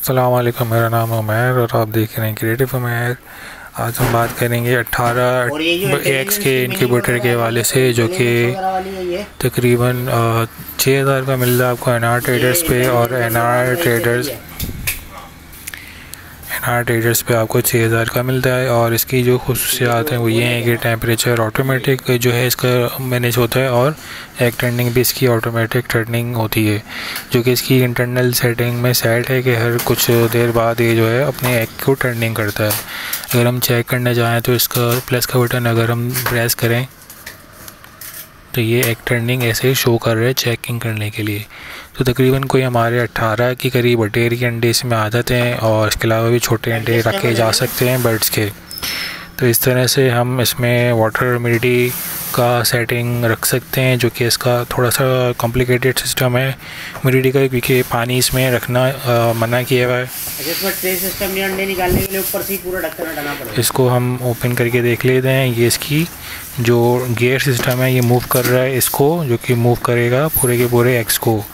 अस्सलाम वालेकुम, मेरा नाम उमैर और आप देख रहे हैं क्रिएटिव उमैर। आज हम बात करेंगे 18X के इनक्यूबेटर के हवाले से, जो कि तकरीबन 6000 का मिल रहा है आपको एनआर ट्रेडर्स पे। और एनआर ट्रेडर्स पे आपको 6000 का मिलता है। और इसकी जो खुसूसियात हैं वो ये हैं कि टेम्परेचर ऑटोमेटिक जो है इसका मैनेज होता है, और एग टर्निंग भी इसकी ऑटोमेटिक टर्निंग होती है, जो कि इसकी इंटरनल सेटिंग में सेट है कि हर कुछ देर बाद ये जो है अपने एग को टर्निंग करता है। अगर हम चेक करने जाएँ तो इसका प्लस का बटन अगर हम प्रेस करें तो ये एग टर्निंग ऐसे ही शो कर रहा है चेकिंग करने के लिए। तो तकरीबन कोई हमारे 18 के करीब बटेर के अंडे इसमें आ जाते हैं, और इसके अलावा भी छोटे अंडे रखे जा सकते हैं बर्ड्स के। तो इस तरह से हम इसमें वाटर ह्यूमिडिटी का सेटिंग रख सकते हैं, जो कि इसका थोड़ा सा कॉम्प्लिकेटेड सिस्टम है ह्यूमिडिटी का, क्योंकि पानी इसमें रखना मना किया हुआ है। सिस्टम नहीं, अंडे निकालने के लिए ऊपर से पूरा ढक्कन हटाना पड़ेगा। इसको हम ओपन करके देख लेते हैं। ये इसकी जो गियर सिस्टम है ये मूव कर रहा है इसको, जो कि मूव करेगा पूरे के पूरे एग्स को।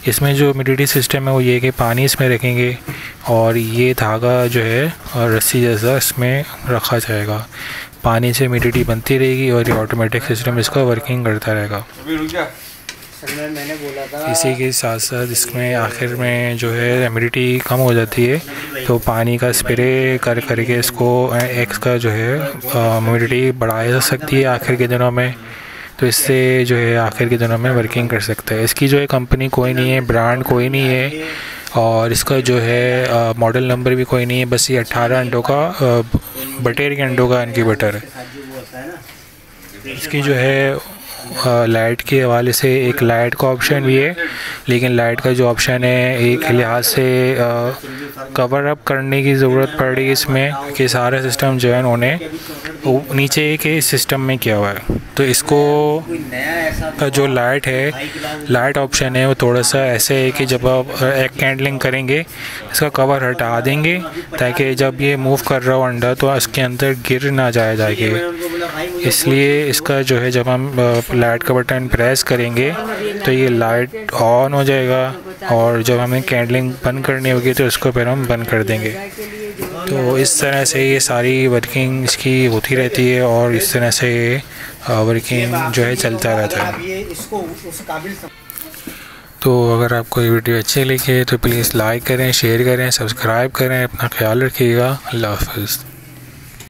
इसमें जो ह्यूमिडिटी सिस्टम है वो ये कि पानी इसमें रखेंगे और ये धागा जो है और रस्सी जैसा इसमें रखा जाएगा। पानी से ह्यूमिडिटी बनती रहेगी और ये ऑटोमेटिक सिस्टम इसका वर्किंग करता रहेगा। मैंने बोला था इसी के साथ साथ इसमें आखिर में जो है ह्यूमिडिटी कम हो जाती है, तो पानी का स्प्रे करके इसको एग्स का जो है ह्यूमिडिटी बढ़ाई जा सकती है आखिर के दिनों में। तो इससे जो है आखिर के दिनों में वर्किंग कर सकता है। इसकी जो है कंपनी कोई नहीं है, ब्रांड कोई नहीं है, और इसका जो है मॉडल नंबर भी कोई नहीं है। बस ये 18 अंडों का बटेर के अंडों का इनक्यूबेटर है। इसकी जो है लाइट के हवाले से एक लाइट का ऑप्शन भी है, लेकिन लाइट का जो ऑप्शन है एक लिहाज से कवर अप करने की ज़रूरत पड़ रही है इसमें, कि सारा सिस्टम जो है उन्होंने नीचे के सिस्टम में किया हुआ है। तो इसको का जो लाइट ऑप्शन है वो थोड़ा सा ऐसे है कि जब आप एग कैंडलिंग करेंगे इसका कवर हटा देंगे, ताकि जब ये मूव कर रहा हो अंडा तो इसके अंदर गिर ना जाएगा। इसलिए इसका जो है जब हम लाइट का बटन प्रेस करेंगे तो ये लाइट ऑन हो जाएगा, और जब हमें कैंडलिंग बंद करनी होगी तो इसको फिर हम बंद कर देंगे। तो इस तरह से ये सारी वर्किंग इसकी होती रहती है, और इस तरह से ये वर्किंग जो है चलता रहता है। तो अगर आपको ये वीडियो अच्छी लगे तो प्लीज़ लाइक करें, शेयर करें, सब्सक्राइब करें। अपना ख्याल रखिएगा। अल्लाह हाफ़िज़।